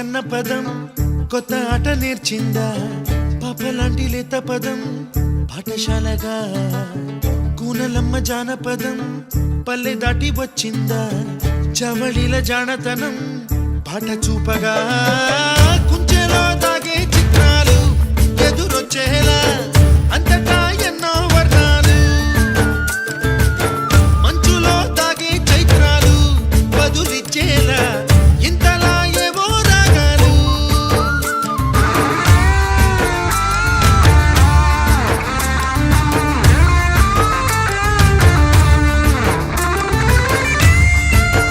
అన్న పదం కొత్త ఆట నేర్చిందా పాపలాంటి లేత పదం పాఠశాలగా కూనలమ్మ జానపదం పల్లె దాటి వచ్చిందా చవళిల జానతనం పాట చూపగా కుంచెలో దాగే చిత్రాలు ఎదురొచ్చేలా